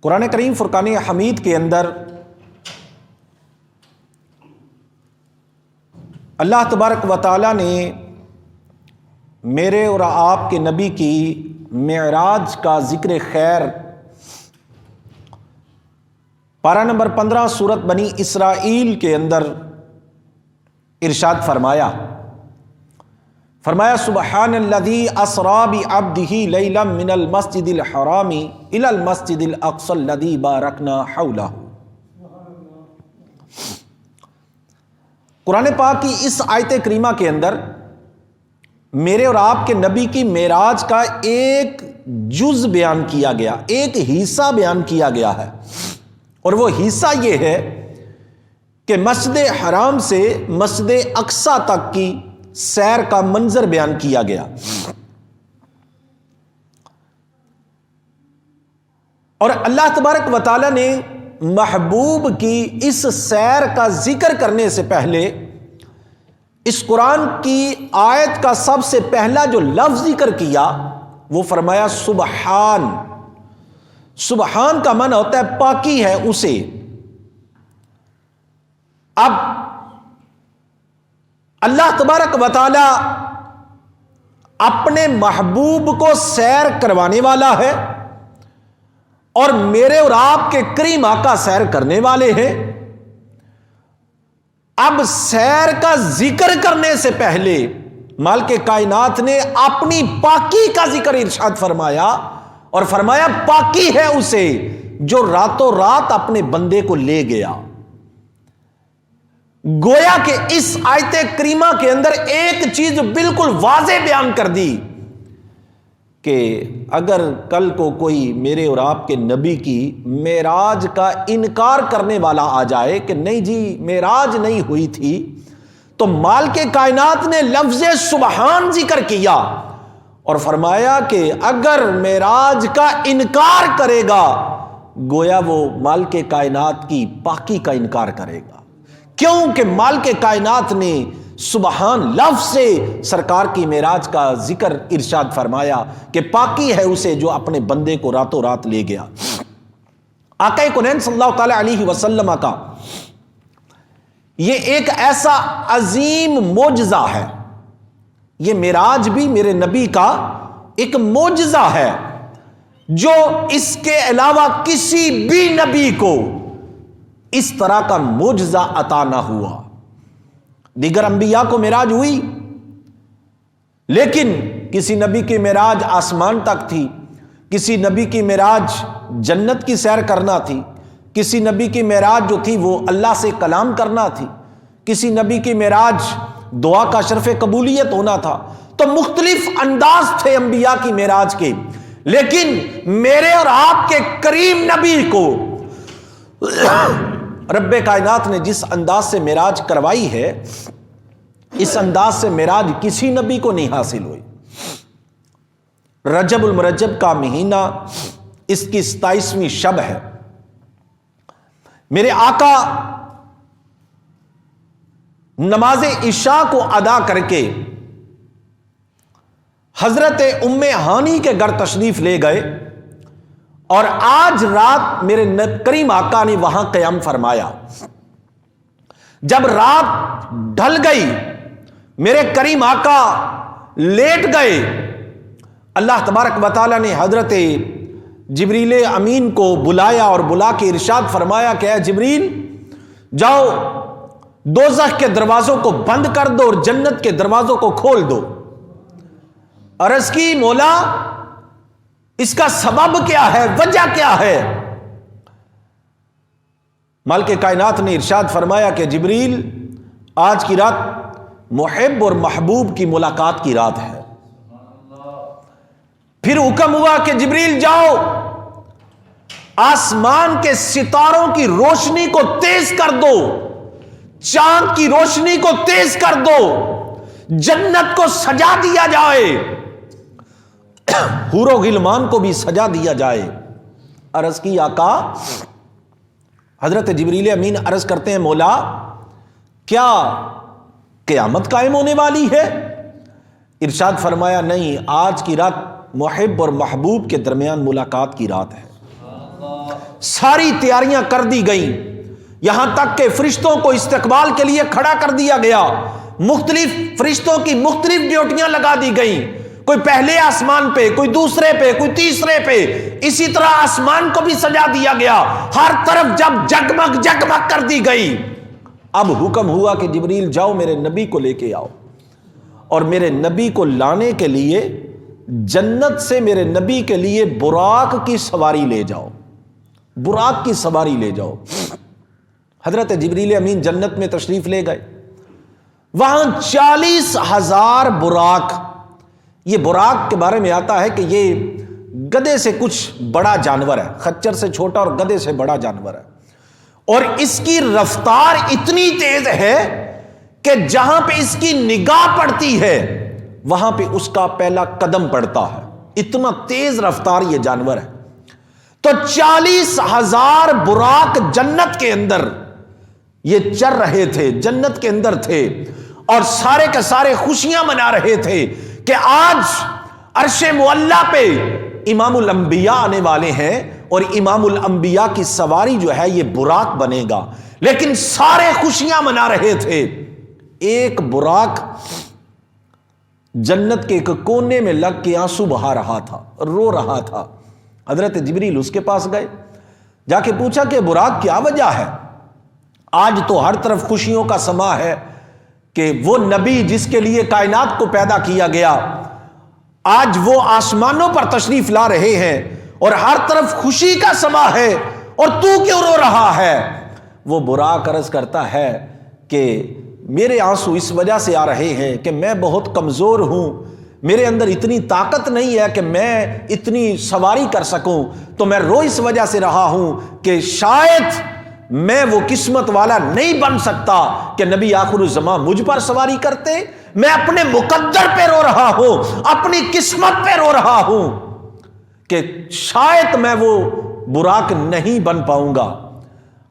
قرآن کریم فرقان حمید کے اندر اللہ تبارک و تعالیٰ نے میرے اور آپ کے نبی کی معراج کا ذکر خیر پارہ نمبر 15 سورت بنی اسرائیل کے اندر ارشاد فرمایا سبحان الذی اسری بعبدہ لیلا من المسجد الحرام الی المسجد الاقصی الذی بارکنا حولہ۔ قرآن پاک کی اس آیت کریمہ کے اندر میرے اور آپ کے نبی کی معراج کا ایک جز بیان کیا گیا، ایک حصہ بیان کیا گیا ہے، اور وہ حصہ یہ ہے کہ مسجد حرام سے مسجد اقصی تک کی سیر کا منظر بیان کیا گیا۔ اور اللہ تبارک و تعالی نے محبوب کی اس سیر کا ذکر کرنے سے پہلے اس قرآن کی آیت کا سب سے پہلا جو لفظ ذکر کیا وہ فرمایا سبحان۔ سبحان کا معنی ہوتا ہے پاکی ہے اسے۔ اب اللہ تبارک و تعالی اپنے محبوب کو سیر کروانے والا ہے اور میرے اور آپ کے کریم آقا سیر کرنے والے ہیں۔ اب سیر کا ذکر کرنے سے پہلے مالک کائنات نے اپنی پاکی کا ذکر ارشاد فرمایا اور فرمایا پاکی ہے اسے جو راتوں رات اپنے بندے کو لے گیا۔ گویا کہ اس آیت کریمہ کے اندر ایک چیز بالکل واضح بیان کر دی کہ اگر کل کو کوئی میرے اور آپ کے نبی کی معراج کا انکار کرنے والا آ جائے کہ نہیں جی معراج نہیں ہوئی تھی، تو مالک کائنات نے لفظ سبحان ذکر کیا اور فرمایا کہ اگر معراج کا انکار کرے گا گویا وہ مالک کائنات کی پاکی کا انکار کرے گا، کیونکہ مالک کائنات نے سبحان لفظ سے سرکار کی معراج کا ذکر ارشاد فرمایا کہ پاکی ہے اسے جو اپنے بندے کو راتوں رات لے گیا۔ آقا کونین صلی اللہ تعالی علیہ وسلم کا یہ ایک ایسا عظیم معجزہ ہے، یہ معراج بھی میرے نبی کا ایک معجزہ ہے جو اس کے علاوہ کسی بھی نبی کو اس طرح کا معجزہ عطا نہ ہوا۔ دیگر انبیاء کو معراج ہوئی لیکن کسی نبی کی معراج آسمان تک تھی، کسی نبی کی معراج جنت کی سیر کرنا تھی، کسی نبی کی معراج جو تھی وہ اللہ سے کلام کرنا تھی، کسی نبی کی معراج دعا کا شرف قبولیت ہونا تھا۔ تو مختلف انداز تھے انبیاء کی معراج کے، لیکن میرے اور آپ کے کریم نبی کو رب کائنات نے جس انداز سے معراج کروائی ہے اس انداز سے معراج کسی نبی کو نہیں حاصل ہوئی۔ رجب المرجب کا مہینہ، اس کی 27ویں شب ہے۔ میرے آقا نماز عشاء کو ادا کر کے حضرت ام ہانی کے گھر تشریف لے گئے اور آج رات میرے کریم آقا نے وہاں قیام فرمایا۔ جب رات ڈھل گئی میرے کریم آقا لیٹ گئے، اللہ تبارک و تعالی نے حضرت جبریل امین کو بلایا اور بلا کے ارشاد فرمایا کہ اے جبریل جاؤ دوزخ کے دروازوں کو بند کر دو اور جنت کے دروازوں کو کھول دو۔ عرض کی مولا اس کا سبب کیا ہے، وجہ کیا ہے؟ مالک کائنات نے ارشاد فرمایا کہ جبریل آج کی رات محب اور محبوب کی ملاقات کی رات ہے۔ پھر حکم ہوا کہ جبریل جاؤ آسمان کے ستاروں کی روشنی کو تیز کر دو، چاند کی روشنی کو تیز کر دو، جنت کو سجا دیا جائے، حور و غلمان کو بھی سجا دیا جائے۔ عرض کی آقا، حضرت جبریل امین عرض کرتے ہیں مولا کیا قیامت قائم ہونے والی ہے؟ ارشاد فرمایا نہیں، آج کی رات محب اور محبوب کے درمیان ملاقات کی رات ہے۔ ساری تیاریاں کر دی گئیں، یہاں تک کہ فرشتوں کو استقبال کے لیے کھڑا کر دیا گیا، مختلف فرشتوں کی مختلف ڈیوٹیاں لگا دی گئیں، کوئی پہلے آسمان پہ، کوئی دوسرے پہ، کوئی تیسرے پہ، اسی طرح آسمان کو بھی سجا دیا گیا، ہر طرف جب جگمگ جگمگ کر دی گئی، اب حکم ہوا کہ جبریل جاؤ میرے نبی کو لے کے آؤ، اور میرے نبی کو لانے کے لیے جنت سے میرے نبی کے لیے براق کی سواری لے جاؤ، براق کی سواری لے جاؤ۔ حضرت جبریل امین جنت میں تشریف لے گئے، وہاں 40,000 براق، یہ براق کے بارے میں آتا ہے کہ یہ گدھے سے کچھ بڑا جانور ہے، خچر سے چھوٹا اور گدھے سے بڑا جانور ہے، اور اس کی رفتار اتنی تیز ہے کہ جہاں پہ اس کی نگاہ پڑتی ہے وہاں پہ اس کا پہلا قدم پڑتا ہے، اتنا تیز رفتار یہ جانور ہے۔ تو 40,000 براق جنت کے اندر یہ چر رہے تھے، جنت کے اندر تھے، اور سارے کے سارے خوشیاں منا رہے تھے کہ آج عرش معلیٰ پہ امام الانبیاء آنے والے ہیں، اور امام الانبیاء کی سواری جو ہے یہ براق بنے گا، لیکن سارے خوشیاں منا رہے تھے۔ ایک براق جنت کے ایک کونے میں لگ کے آنسو بہا رہا تھا، رو رہا تھا۔ حضرت جبریل اس کے پاس گئے، جا کے پوچھا کہ براق کیا وجہ ہے؟ آج تو ہر طرف خوشیوں کا سما ہے کہ وہ نبی جس کے لیے کائنات کو پیدا کیا گیا آج وہ آسمانوں پر تشریف لا رہے ہیں، اور ہر طرف خوشی کا سما ہے، اور تو کیوں رو رہا ہے؟ وہ براق عرض کرتا ہے کہ میرے آنسو اس وجہ سے آ رہے ہیں کہ میں بہت کمزور ہوں، میرے اندر اتنی طاقت نہیں ہے کہ میں اتنی سواری کر سکوں، تو میں رو اس وجہ سے رہا ہوں کہ شاید میں وہ قسمت والا نہیں بن سکتا کہ نبی آخر الزمان مجھ پر سواری کرتے۔ میں اپنے مقدر پہ رو رہا ہوں، اپنی قسمت پہ رو رہا ہوں کہ شاید میں وہ براق نہیں بن پاؤں گا۔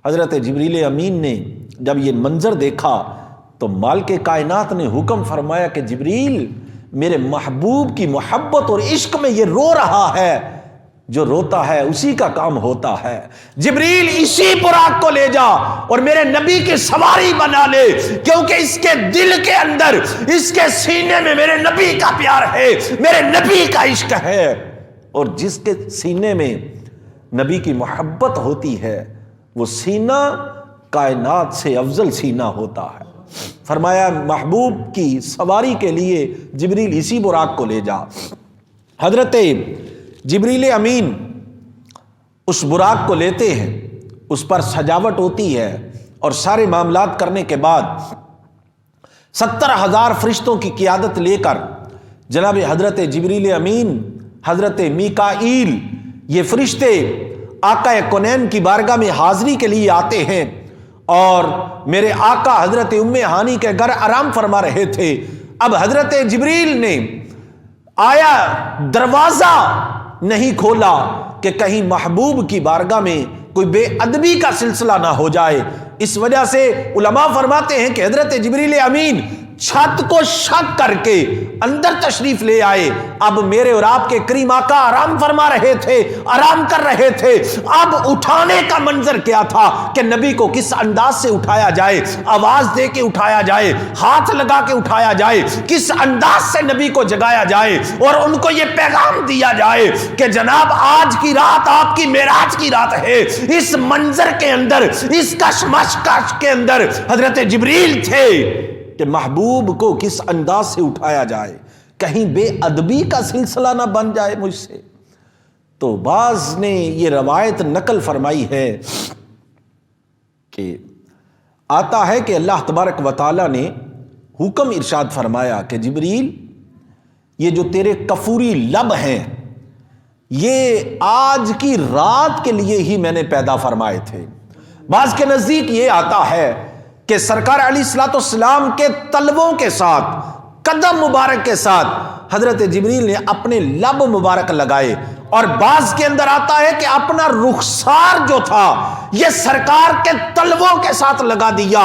حضرت جبریل امین نے جب یہ منظر دیکھا تو مالک کائنات نے حکم فرمایا کہ جبریل میرے محبوب کی محبت اور عشق میں یہ رو رہا ہے، جو روتا ہے اسی کا کام ہوتا ہے، جبریل اسی براق کو لے جا اور میرے نبی کی سواری بنا لے، کیونکہ اس کے دل کے اندر، اس کے سینے میں میرے نبی کا پیار ہے، میرے نبی کا عشق ہے، اور جس کے سینے میں نبی کی محبت ہوتی ہے وہ سینہ کائنات سے افضل سینہ ہوتا ہے۔ فرمایا محبوب کی سواری کے لیے جبریل اسی براق کو لے جا۔ حضرت جبریل امین اس براق کو لیتے ہیں، اس پر سجاوٹ ہوتی ہے، اور سارے معاملات کرنے کے بعد 70,000 فرشتوں کی قیادت لے کر جناب حضرت جبریل امین، حضرت میکائیل، یہ فرشتے آقا کونین کی بارگاہ میں حاضری کے لیے آتے ہیں، اور میرے آقا حضرت ام ہانی کے گھر آرام فرما رہے تھے۔ اب حضرت جبریل نے آیا دروازہ نہیں کھولا کہ کہیں محبوب کی بارگاہ میں کوئی بے ادبی کا سلسلہ نہ ہو جائے، اس وجہ سے علماء فرماتے ہیں کہ حضرت جبریل امین چھت کو شک کر کے اندر تشریف لے آئے۔ اب میرے اور آپ کے کریم آقا آرام فرما رہے تھے، آرام کر رہے تھے، اب اٹھانے کا منظر کیا تھا کہ نبی کو کس انداز سے اٹھایا جائے، آواز دے کے اٹھایا جائے، ہاتھ لگا کے اٹھایا جائے، کس انداز سے نبی کو جگایا جائے، اور ان کو یہ پیغام دیا جائے کہ جناب آج کی رات آپ کی معراج کی رات ہے۔ اس منظر کے اندر، اس کشمکش کے اندر حضرت جبریل تھے کہ محبوب کو کس انداز سے اٹھایا جائے، کہیں بے ادبی کا سلسلہ نہ بن جائے مجھ سے۔ تو بعض نے یہ روایت نقل فرمائی ہے کہ آتا ہے کہ اللہ تبارک و تعالی نے حکم ارشاد فرمایا کہ جبریل یہ جو تیرے کفوری لب ہیں یہ آج کی رات کے لیے ہی میں نے پیدا فرمائے تھے۔ بعض کے نزدیک یہ آتا ہے کہ سرکار علیہ الصلوۃ والسلام کے تلووں کے ساتھ، قدم مبارک کے ساتھ حضرت جبریل نے اپنے لب مبارک لگائے، اور بعض کے اندر آتا ہے کہ اپنا رخسار جو تھا یہ سرکار کے تلووں کے ساتھ لگا دیا،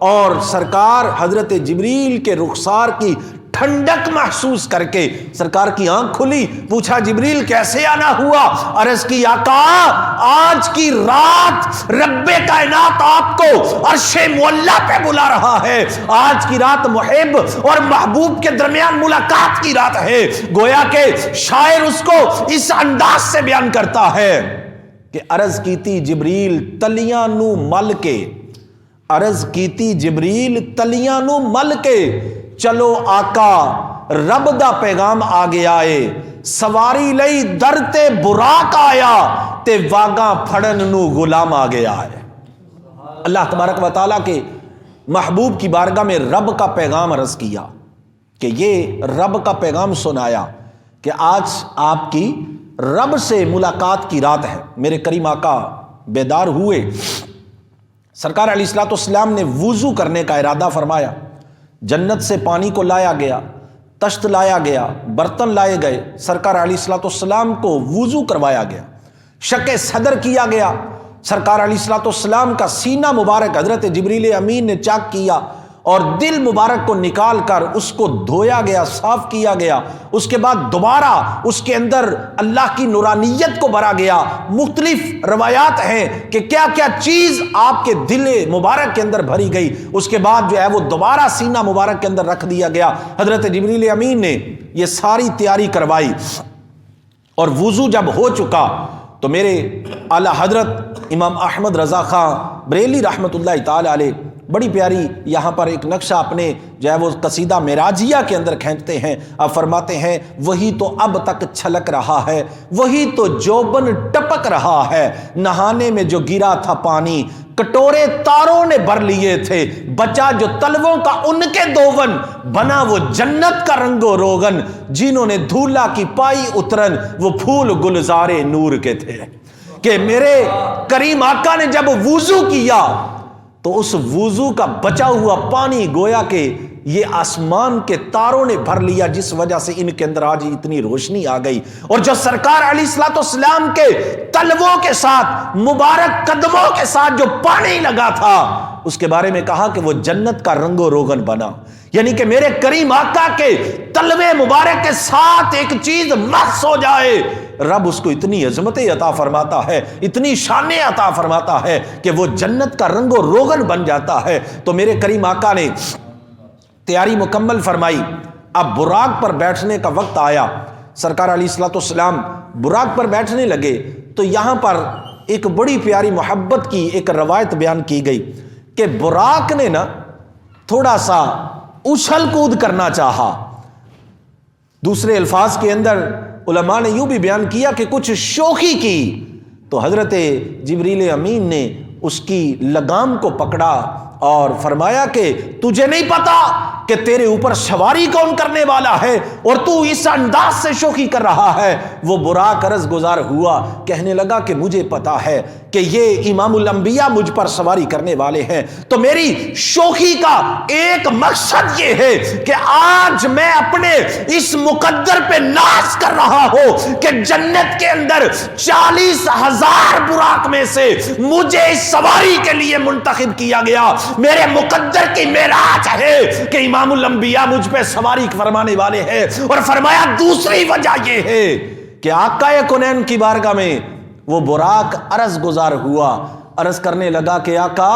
اور سرکار حضرت جبریل کے رخسار کی ٹھنڈک محسوس کر کے سرکار کی آنکھ کھلی، پوچھا جبریل کیسے آنا ہوا؟ عرض کی آقا آج کی رات رب کائنات آپ کو عرش معلیٰ پہ بلا رہا ہے، آج کی رات محب اور محبوب کے درمیان ملاقات کی رات ہے۔ گویا کہ شاعر اس کو اس انداز سے بیان کرتا ہے کہ عرض کیتی جبریل تلیاں نو مل کے، عرض کیتی جبریل تلیاں نو مل کے، چلو آقا رب دا پیغام آ گیا ہے، سواری لئی در تے براق آیا تے واگاں پھڑن نو غلام آ گیا ہے۔ اللہ تبارک و تعالیٰ کے محبوب کی بارگاہ میں رب کا پیغام عرض کیا کہ یہ رب کا پیغام سنایا کہ آج آپ کی رب سے ملاقات کی رات ہے۔ میرے کریم آقا بیدار ہوئے، سرکار علیہ الصلوۃ والسلام نے وضو کرنے کا ارادہ فرمایا، جنت سے پانی کو لایا گیا، تشت لایا گیا، برتن لائے گئے، سرکار علیہ الصلوۃ والسلام کو وضو کروایا گیا، شق صدر کیا گیا، سرکار علیہ الصلوۃ والسلام کا سینہ مبارک حضرت جبریل امین نے چاک کیا اور دل مبارک کو نکال کر اس کو دھویا گیا، صاف کیا گیا، اس کے بعد دوبارہ اس کے اندر اللہ کی نورانیت کو بھرا گیا۔ مختلف روایات ہیں کہ کیا کیا چیز آپ کے دل مبارک کے اندر بھری گئی، اس کے بعد جو ہے وہ دوبارہ سینہ مبارک کے اندر رکھ دیا گیا۔ حضرت جبریل امین نے یہ ساری تیاری کروائی اور وضو جب ہو چکا تو میرے اعلیٰ حضرت امام احمد رضا خان بریلی رحمۃ اللہ تعالی علیہ بڑی پیاری یہاں پر ایک نقشہ اپنے جو ہے وہ قصیدہ معراجیہ کے اندر کھینچتے ہیں، اب فرماتے ہیں وہی تو اب تک چھلک رہا ہے، وہی تو جوبن ٹپک رہا ہے، نہانے میں جو گرا تھا پانی کٹورے تاروں نے بھر لیے تھے، بچا جو تلووں کا ان کے دوون، بنا وہ جنت کا رنگ و روغن، جنہوں نے دھولا کی پائی اترن وہ پھول گلزارے نور کے تھے۔ کہ میرے کریم آقا نے جب وضو کیا تو اس وضو کا بچا ہوا پانی گویا کہ یہ آسمان کے تاروں نے بھر لیا، جس وجہ سے ان کے اندر آج اتنی روشنی آ گئی۔ اور جو سرکار علیہ الصلوۃ والسلام کے تلووں کے ساتھ مبارک قدموں کے ساتھ جو پانی لگا تھا اس کے بارے میں کہا کہ وہ جنت کا رنگ و روغن بنا، یعنی کہ میرے کریم آقا کے تلوے مبارک کے ساتھ ایک چیز مس ہو جائے، رب اس کو اتنی عظمتیں عطا فرماتا ہے، اتنی شانیں عطا فرماتا ہے کہ وہ جنت کا رنگ و روغن بن جاتا ہے۔ تو میرے کریم آقا نے تیاری مکمل فرمائی، اب براق پر بیٹھنے کا وقت آیا، سرکار علیہ الصلوۃ والسلام براق پر بیٹھنے لگے تو یہاں پر ایک بڑی پیاری محبت کی ایک روایت بیان کی گئی کہ براق نے نا تھوڑا سا اچھل کود کرنا چاہا۔ دوسرے الفاظ کے اندر علماء نے یوں بھی بیان کیا کہ کچھ شوخی کی، تو حضرت جبریل امین نے اس کی لگام کو پکڑا اور فرمایا کہ تجھے نہیں پتا کہ تیرے اوپر سواری کون کرنے والا ہے اور تو اس انداز سے شوخی کر رہا ہے۔ وہ براق عرض گزار ہوا، کہنے لگا کہ مجھے پتا ہے کہ یہ امام الانبیاء مجھ پر سواری کرنے والے ہیں، تو میری شوخی کا ایک مقصد یہ ہے کہ آج میں اپنے اس مقدر پہ ناز کر رہا ہوں کہ جنت کے اندر 40,000 براق میں سے مجھے اس سواری کے لیے منتخب کیا گیا۔ میرے مقدر کی معراج ہے کہ امام الانبیاء مجھ پہ سواری فرمانے والے ہیں۔ اور فرمایا دوسری وجہ یہ ہے کہ آقا کونین کی بارگاہ میں وہ براق عرض گزار ہوا، عرض کرنے لگا کہ آقا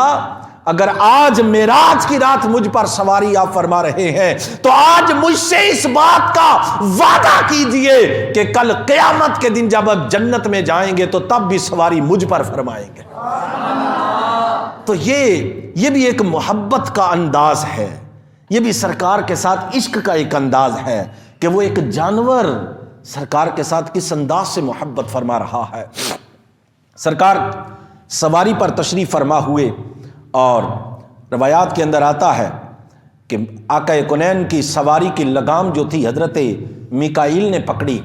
اگر آج معراج کی رات مجھ پر سواری آپ فرما رہے ہیں تو آج مجھ سے اس بات کا وعدہ کیجئے کہ کل قیامت کے دن جب آپ جنت میں جائیں گے تو تب بھی سواری مجھ پر فرمائیں گے۔ تو یہ بھی ایک محبت کا انداز ہے، یہ بھی سرکار کے ساتھ عشق کا ایک انداز ہے کہ وہ ایک جانور سرکار کے ساتھ کس انداز سے محبت فرما رہا ہے۔ سرکار سواری پر تشریف فرما ہوئے اور روایات کے اندر آتا ہے کہ آقا کونین کی سواری کی لگام جو تھی حضرت میکائیل نے پکڑی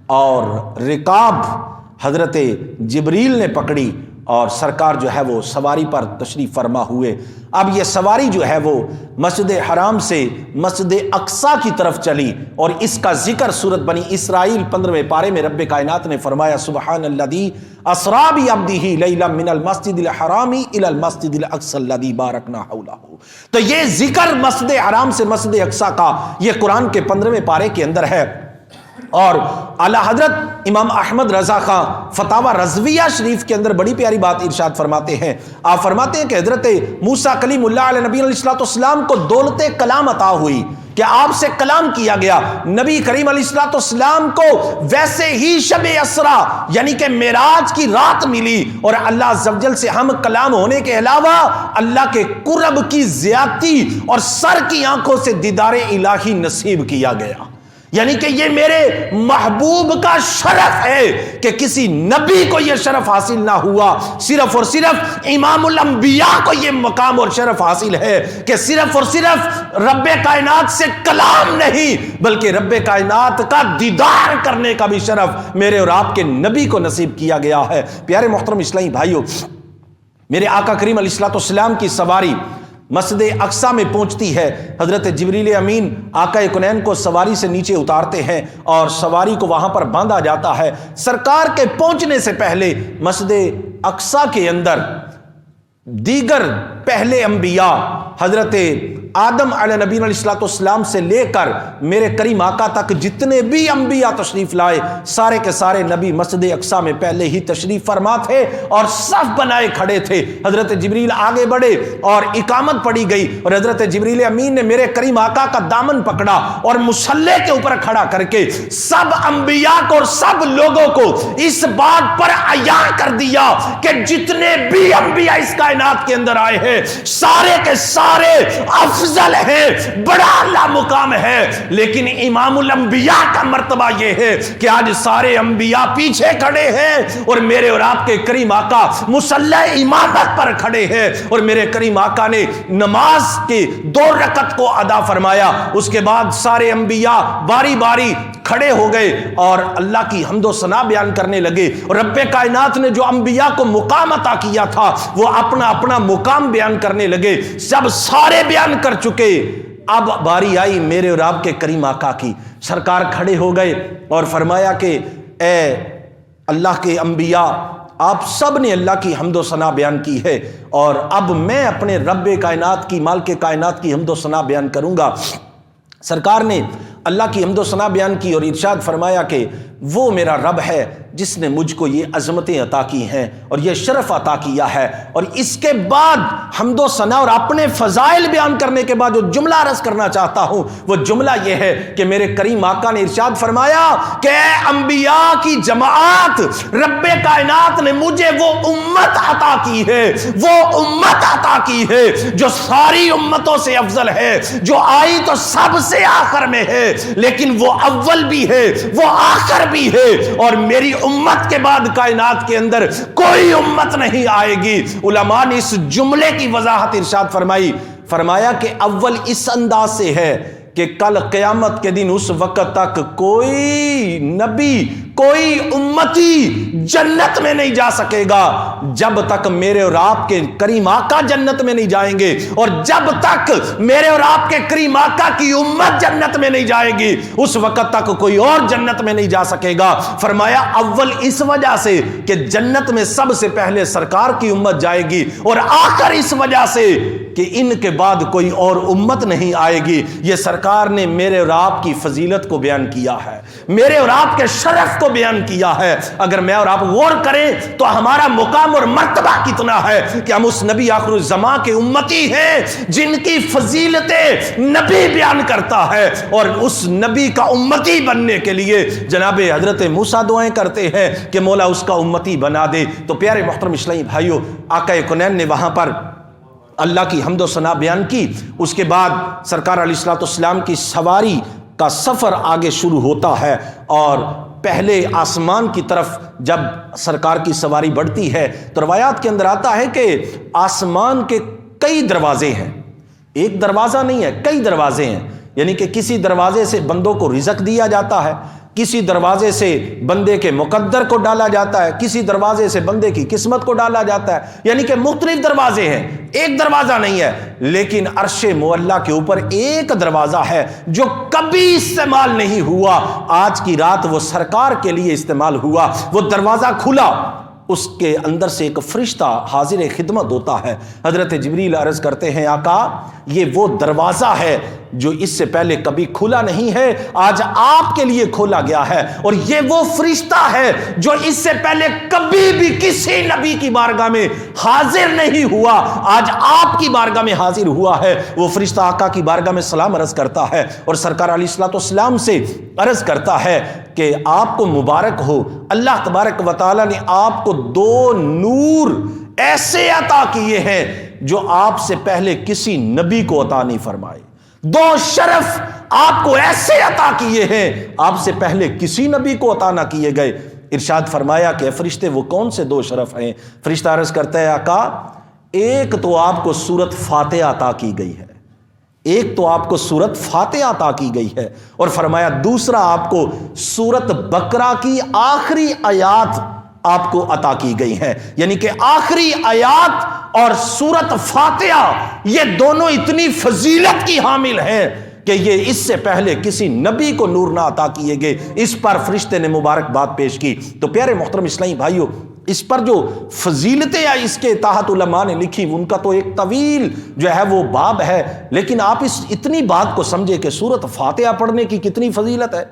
اور رکاب حضرت جبریل نے پکڑی اور سرکار جو ہے وہ سواری پر تشریف فرما ہوئے۔ اب یہ سواری جو ہے وہ مسجد حرام سے مسجد اقصی کی طرف چلی، اور اس کا ذکر سورۃ بنی اسرائیل 15ویں پارے میں رب کائنات نے فرمایا سبحان الذی اسری بعبدہ لیلا من المسجد الحرام الی المسجد الاقصی الذی بارکنا حولہ۔ تو یہ ذکر مسجد حرام سے مسجد اقصی کا یہ قرآن کے 15ویں پارے کے اندر ہے۔ اور اعلیٰ حضرت امام احمد رضا خان فتاوی رضویہ شریف کے اندر بڑی پیاری بات ارشاد فرماتے ہیں۔ آپ فرماتے ہیں کہ حضرت موسیٰ کلیم اللہ علیہ نبی علیہ السلام کو دولت کلام عطا ہوئی کہ آپ سے کلام کیا گیا۔ نبی کریم علیہ السلام کو ویسے ہی شب اسرا یعنی کہ معراج کی رات ملی، اور اللہ عز و جل سے ہم کلام ہونے کے علاوہ اللہ کے قرب کی زیادتی اور سر کی آنکھوں سے دیدار الہی نصیب کیا گیا۔ یعنی کہ یہ میرے محبوب کا شرف ہے کہ کسی نبی کو یہ شرف حاصل نہ ہوا، صرف اور صرف امام الانبیاء کو یہ مقام اور شرف حاصل ہے کہ صرف اور صرف رب کائنات سے کلام نہیں بلکہ رب کائنات کا دیدار کرنے کا بھی شرف میرے اور آپ کے نبی کو نصیب کیا گیا ہے۔ پیارے محترم اسلامی بھائیو، میرے آقا کریم علیہ السلام کی سواری مسجد اقصی میں پہنچتی ہے۔ حضرت جبریل امین آقا کونین کو سواری سے نیچے اتارتے ہیں اور سواری کو وہاں پر باندھا جاتا ہے۔ سرکار کے پہنچنے سے پہلے مسجد اقصی کے اندر دیگر پہلے انبیاء حضرت آدم علیہ نبی علیہ السلام سے لے کر میرے کریم آقا تک جتنے بھی انبیاء تشریف لائے سارے کے سارے نبی مسجد اقصی میں پہلے ہی تشریف فرما تھے اور صف بنائے کھڑے تھے۔ حضرت جبریل آگے بڑھے اور اقامت پڑی گئی، اور حضرت جبریل امین نے میرے کریم آقا کا دامن پکڑا اور مصلی کے اوپر کھڑا کر کے سب انبیاء کو اور سب لوگوں کو اس بات پر عیاں کر دیا کہ جتنے بھی انبیاء اس کائنات کے اندر آئے ہیں سارے کے سارے افضل ہے، بڑا اعلیٰ مقام ہے، لیکن امام الانبیاء کا مرتبہ یہ ہے کہ آج سارے انبیاء پیچھے کھڑے ہیں اور میرے اور آپ کے کریم آقا مصلی امامت پر کھڑے ہیں، اور میرے کریم آقا نے نماز کے 2 رکعت کو ادا فرمایا۔ اس کے بعد سارے انبیاء باری باری کھڑے ہو گئے اور اللہ کی حمد و ثنا بیان کرنے لگے، اور رب کائنات نے جو انبیاء کو مقام عطا کیا تھا وہ اپنا اپنا مقام بیان کرنے لگے۔ جب سارے بیان کر چکے اب باری آئی میرے اور آپ کے کریم آقا کی۔ سرکار کھڑے ہو گئے اور فرمایا کہ اے اللہ کے انبیاء، آپ سب نے اللہ کی حمد و ثنا بیان کی ہے، اور اب میں اپنے رب کائنات کی مالک کائنات کی حمد و ثنا بیان کروں گا۔ سرکار نے اللہ کی حمد و ثنا بیان کی اور ارشاد فرمایا کہ وہ میرا رب ہے جس نے مجھ کو یہ عظمتیں عطا کی ہیں اور یہ شرف عطا کیا ہے۔ اور اس کے بعد حمد و ثنا اور اپنے فضائل بیان کرنے کے بعد جو جملہ عرض کرنا چاہتا ہوں وہ جملہ یہ ہے کہ میرے کریم آقا نے ارشاد فرمایا کہ اے انبیاء کی جماعت، رب کائنات نے مجھے وہ امت عطا کی ہے، وہ امت عطا کی ہے جو ساری امتوں سے افضل ہے، جو آئی تو سب سے آخر میں ہے لیکن وہ اول بھی ہے، وہ آخر بھی ہے، اور میری امت کے بعد کائنات کے اندر کوئی امت نہیں آئے گی۔ علماء نے اس جملے کی وضاحت ارشاد فرمایا کہ اول اس انداز سے ہے کہ کل قیامت کے دن اس وقت تک کوئی نبی، کوئی امتی جنت میں نہیں جا سکے گا جب تک میرے اور آپ کے کریم آقا جنت میں نہیں جائیں گے، اور جب تک میرے اور آپ کے کریم آقا کی امت جنت میں نہیں جائے گی اس وقت تک کوئی اور جنت میں نہیں جا سکے گا۔ فرمایا اول اس وجہ سے کہ جنت میں سب سے پہلے سرکار کی امت جائے گی، اور آخر اس وجہ سے کہ ان کے بعد کوئی اور امت نہیں آئے گی۔ یہ سرکار نے میرے اور آپ کی فضیلت کو بیان کیا ہے، میرے اور آپ کے شرف کو بیان کیا ہے۔ اگر میں اور آپ غور کریں تو ہمارا مقام اور مرتبہ کتنا ہے کہ ہم اس نبی آخر الزمان کے امتی ہیں جن کی فضیلتیں نبی بیان کرتا ہے، اور اس نبی کا امتی بننے کے لیے جناب حضرت موسیٰ دعائیں کرتے ہیں کہ مولا اس کا امتی بنا دے۔ تو پیارے محترم اسلامی بھائیو، آقا کونین نے وہاں پر اللہ کی حمد و ثنا بیان کی۔ اس کے بعد سرکار علیہ السلام کی سواری کا سفر آگے شروع ہوتا ہے، اور پہلے آسمان کی طرف جب سرکار کی سواری بڑھتی ہے تو روایات کے اندر آتا ہے کہ آسمان کے کئی دروازے ہیں، ایک دروازہ نہیں ہے، کئی دروازے ہیں، یعنی کہ کسی دروازے سے بندوں کو رزق دیا جاتا ہے، کسی دروازے سے بندے کے مقدر کو ڈالا جاتا ہے، کسی دروازے سے بندے کی قسمت کو ڈالا جاتا ہے، یعنی کہ مختلف دروازے ہیں، ایک دروازہ نہیں ہے، لیکن عرش معلیٰ کے اوپر ایک دروازہ ہے جو کبھی استعمال نہیں ہوا، آج کی رات وہ سرکار کے لیے استعمال ہوا، وہ دروازہ کھلا، اس کے اندر سے ایک فرشتہ حاضر خدمت ہوتا ہے۔ حضرت جبریل عرض کرتے ہیں آقا یہ وہ دروازہ ہے جو اس سے پہلے کبھی کھلا نہیں ہے، آج آپ کے لیے کھولا گیا ہے، اور یہ وہ فرشتہ ہے جو اس سے پہلے کبھی بھی کسی نبی کی بارگاہ میں حاضر نہیں ہوا، آج آپ کی بارگاہ میں حاضر ہوا ہے۔ وہ فرشتہ آقا کی بارگاہ میں سلام عرض کرتا ہے اور سرکار علیہ الصلوۃ والسلام سے عرض کرتا ہے کہ آپ کو مبارک ہو، اللہ تبارک و تعالیٰ نے آپ کو 2 نور ایسے عطا کیے ہیں جو آپ سے پہلے کسی نبی کو عطا نہیں فرمائے، 2 شرف آپ کو ایسے عطا کیے ہیں آپ سے پہلے کسی نبی کو عطا نہ کیے گئے۔ ارشاد فرمایا کہ فرشتے وہ کون سے 2 شرف ہیں؟ فرشتہ عرض کرتا ہے آقا ایک تو آپ کو سورت فاتحہ عطا کی گئی ہے، ایک تو آپ کو سورت فاتحہ عطا کی گئی ہے، اور فرمایا دوسرا آپ کو سورت بقرہ کی آخری آیات آپ کو عطا کی گئی ہیں، یعنی کہ آخری آیات اور سورت فاتحہ یہ دونوں اتنی فضیلت کی حامل ہیں کہ یہ اس سے پہلے کسی نبی کو نور نہ عطا کیے گئے۔ اس پر فرشتے نے مبارکباد پیش کی۔ تو پیارے محترم اسلامی بھائیو، اس پر جو فضیلتیں اس کے تحت علماء نے لکھی ان کا تو ایک طویل جو ہے وہ باب ہے، لیکن آپ اس اتنی بات کو سمجھے کہ سورت فاتحہ پڑھنے کی کتنی فضیلت ہے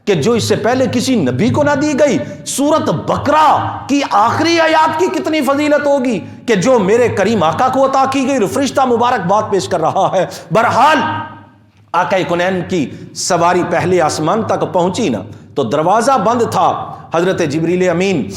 کہ جو اس سے پہلے کسی نبی کو نہ دی گئی، سورت بقرہ کی آخری آیات کی کتنی فضیلت ہوگی کہ جو میرے کریم آقا کو عطا کی گئی، فرشتہ مبارکباد پیش کر رہا ہے۔ بہرحال آقا کونین کی سواری پہلے آسمان تک پہنچی نا تو دروازہ بند تھا، حضرت جبریل امین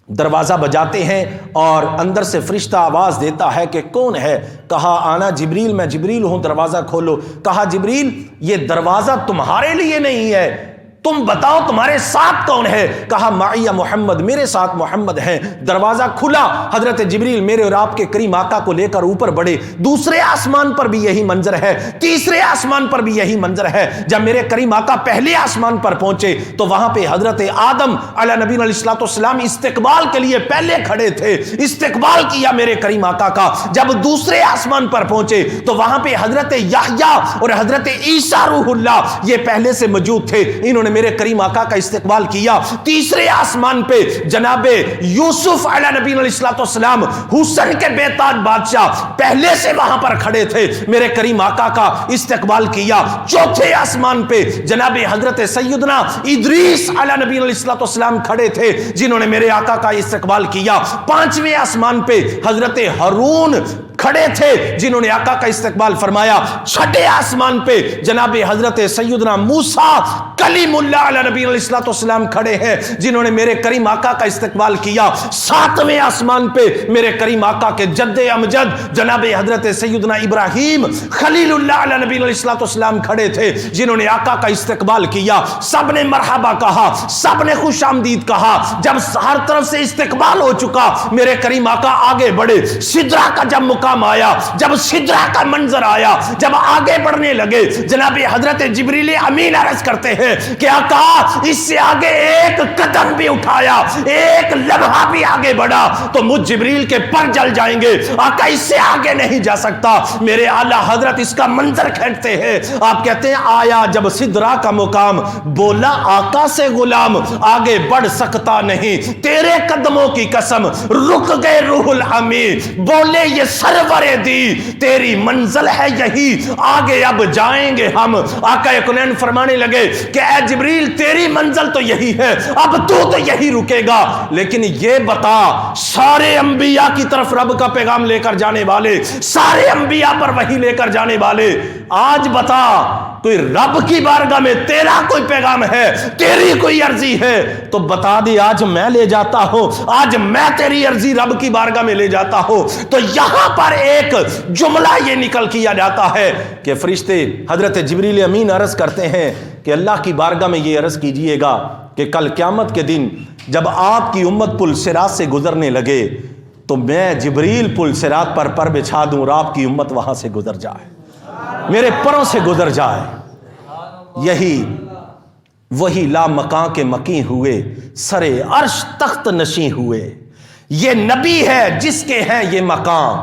دروازہ بجاتے ہیں اور اندر سے فرشتہ آواز دیتا ہے کہ کون ہے؟ کہا آنا جبریل، میں جبریل ہوں، دروازہ کھولو۔ کہا جبریل یہ دروازہ تمہارے لیے نہیں ہے، تم بتاؤ تمہارے ساتھ کون ہے؟ کہا معیہ محمد، میرے ساتھ محمد ہیں۔ دروازہ کھلا، حضرت جبریل میرے اور آپ کے کریم آقا کو لے کر اوپر بڑھے۔ دوسرے آسمان پر بھی یہی منظر ہے، تیسرے آسمان پر بھی یہی منظر ہے۔ جب میرے کریم آقا پہلے آسمان پر پہنچے تو وہاں پہ حضرت آدم علیہ نبی علیہ الصلوۃ والسلام استقبال کے لیے پہلے کھڑے تھے، استقبال کیا میرے کریم آقا کا۔ جب دوسرے آسمان پر پہنچے تو وہاں پہ حضرت یحییٰ اور حضرت عیسیٰ روح اللہ یہ پہلے سے موجود تھے، انہوں نے میرے کریم آقا کا استقبال کیا۔ تیسرے آسمان پہ جناب یوسف علیہ نبی علیہ الصلوۃ والسلام حسن کے بے تاج بادشاہ پہلے سے وہاں پر کھڑے تھے، میرے کریم آقا کا استقبال کیا۔ چوتھے آسمان پہ جناب حضرت سیدنا ادریس علیہ نبی علیہ الصلوۃ والسلام کھڑے تھے جنہوں نے میرے آقا کا استقبال کیا۔ پانچویں آسمان پہ حضرت ہارون کھڑے تھے جنہوں نے آقا کا استقبال فرمایا۔ چھٹے آسمان پہ جناب حضرت سیدنا موسیٰ کلیم اللہ علیہ نبی علیہ الصلوۃ والسلام کھڑے ہیں جنہوں نے میرے کریم آقا کا استقبال کیا۔ ساتویں آسمان پہ میرے کریم آقا کے جد امجد جناب حضرت سیدنا ابراہیم خلیل اللہ علیہ نبی علیہ الصلوۃ والسلام کھڑے تھے جنہوں نے آقا کا استقبال کیا۔ سب نے مرحبا کہا، سب نے خوش آمدید کہا۔ جب ہر طرف سے استقبال ہو چکا میرے کریم آقا آگے بڑھے۔ سدرہ کا جب مقام آیا، جب سدرہ کا منظر آیا، جب آگے بڑھنے لگے، جناب حضرت جبریل امین عرض کرتے ہیں کہ آقا اس سے آگے ایک قدم بھی اٹھایا، ایک لمحہ بھی آگے بڑھا تو مجھ جبریل کے پر جل جائیں گے، آقا اس سے آگے نہیں جا سکتا۔ میرے اعلیٰ حضرت اس کا منظر کھینچتے ہیں، آپ کہتے ہیں آیا جب سدرہ کا مقام، بولا آقا سے غلام آگے بڑھ سکتا نہیں، تیرے قدموں کی قسم رک گئے روح الامین، بولے یہ سرور دی تیری منزل ہے یہی، آگے اب جائیں گے ہم۔ آقا کونین فرمانے لگے کہ اے جبریل تیری منزل تو یہی ہے، اب تو یہی رکے گا، لیکن یہ بتا سارے انبیاء کی طرف رب کا پیغام لے کر جانے والے، سارے انبیاء پر وحی لے کر جانے والے، آج بتا کوئی رب کی بارگاہ میں تیرا کوئی پیغام ہے، تیری کوئی عرضی ہے تو بتا دی، آج میں لے جاتا ہوں، آج میں تیری عرضی رب کی بارگاہ میں لے جاتا ہوں۔ تو یہاں پر ایک جملہ یہ نکل کیا جاتا ہے کہ فرشتے حضرت جبریل امین عرض کرتے ہیں کہ اللہ کی بارگاہ میں یہ عرض کیجئے گا کہ کل قیامت کے دن جب آپ کی امت پل صراط سے گزرنے لگے تو میں جبریل پل صراط پر بچھا دوں اور آپ کی امت وہاں سے گزر جائے، میرے پروں سے گزر جائے۔ یہی وہی لا مکان کے مکی ہوئے، سرے عرش تخت نشیں ہوئے۔ یہ نبی ہے جس کے ہیں یہ مقام،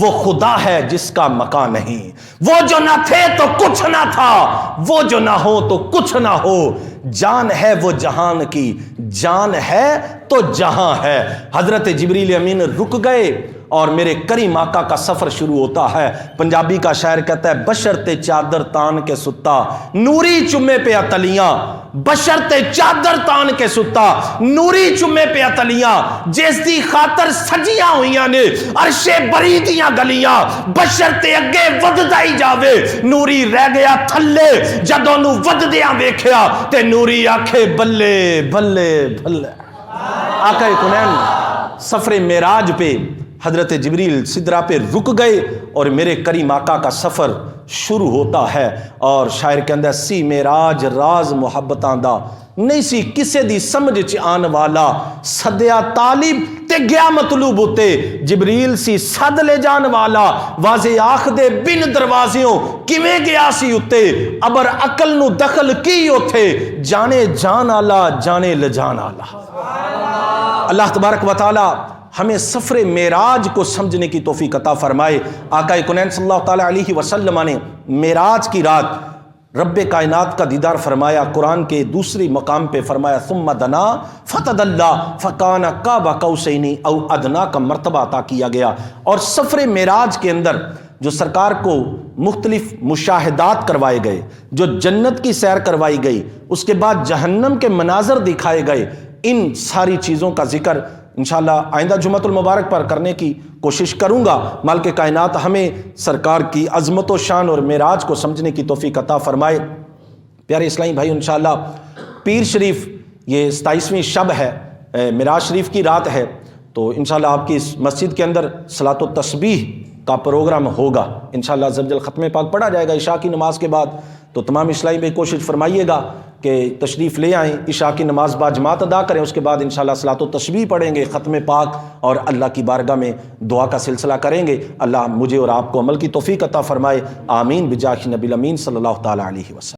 وہ خدا ہے جس کا مکان نہیں۔ وہ جو نہ تھے تو کچھ نہ تھا، وہ جو نہ ہو تو کچھ نہ ہو۔ جان ہے وہ جہان کی، جان ہے تو جہاں ہے۔ حضرت جبریل امین رک گئے اور میرے کریم آقا کا سفر شروع ہوتا ہے۔ پنجابی کا شاعر کہتا ہے بشرتے چادر تان کے ستا، نوری چمے پہ اتلیاں، بشرتے چادر تان کے ستا، نوری چمے پہ اتلیاں، جس دی خاطر سجیاں ہوئیاں نے عرش بری دیاں گلیاں، بشرتے اگے وددائی جاوے، نوری رہ گیا تھلے جدوں نو وددیاں ویکھیا، تے نوری آکھے بلے بلے بلے۔ آقا کونین سفر معراج پہ حضرت جبریل سدرا پہ رک گئے اور میرے کریم آقا کا سفر شروع ہوتا ہے۔ اور شاعر کہندا سی معراج راز محبتاں دا، نہیں سی کسے دی سمجھ چ آن والا، سدیا طالب تے گیا مطلوب ہوتے، جبریل سی سد لے جان والا، واضح آخ دے بن دروازیوں کیویں گیا سی اتے، ابر عقل نو دخل کی اوتھے، جانے جان آلا جانے لجان آلا۔ اللہ تبارک و تعالی ہمیں سفر معراج کو سمجھنے کی توفیق عطا فرمائے۔ آقا کونین صلی اللہ تعالی علیہ وسلم نے معراج کی رات رب کائنات کا دیدار فرمایا۔ قرآن کے دوسری مقام پہ فرمایا ثم دنا فتدلی فکان قاب قوسین او ادنیٰ کا مرتبہ عطا کیا گیا۔ اور سفر معراج کے اندر جو سرکار کو مختلف مشاہدات کروائے گئے، جو جنت کی سیر کروائی گئی، اس کے بعد جہنم کے مناظر دکھائے گئے، ان ساری چیزوں کا ذکر انشاءاللہ آئندہ جمعۃ المبارک پر کرنے کی کوشش کروں گا۔ مالک کائنات ہمیں سرکار کی عظمت و شان اور معراج کو سمجھنے کی توفیق عطا فرمائے۔ پیارے اسلامی بھائی، انشاءاللہ پیر شریف یہ 27ویں شب ہے، معراج شریف کی رات ہے، تو انشاءاللہ آپ کی اس مسجد کے اندر صلاۃ و تسبیح کا پروگرام ہوگا انشاءاللہ عزوجل۔ ختم پاک پڑھا جائے گا عشاء کی نماز کے بعد، تو تمام اسلامی بھائی کوشش فرمائیے گا کہ تشریف لے آئیں، عشاء کی نماز با جماعت ادا کریں، اس کے بعد انشاءاللہ صلاۃ و تسبیح پڑھیں گے، ختم پاک اور اللہ کی بارگاہ میں دعا کا سلسلہ کریں گے۔ اللہ مجھے اور آپ کو عمل کی توفیق عطا فرمائے، آمین بجاہ نبی الامین صلی اللہ تعالی علیہ وسلم۔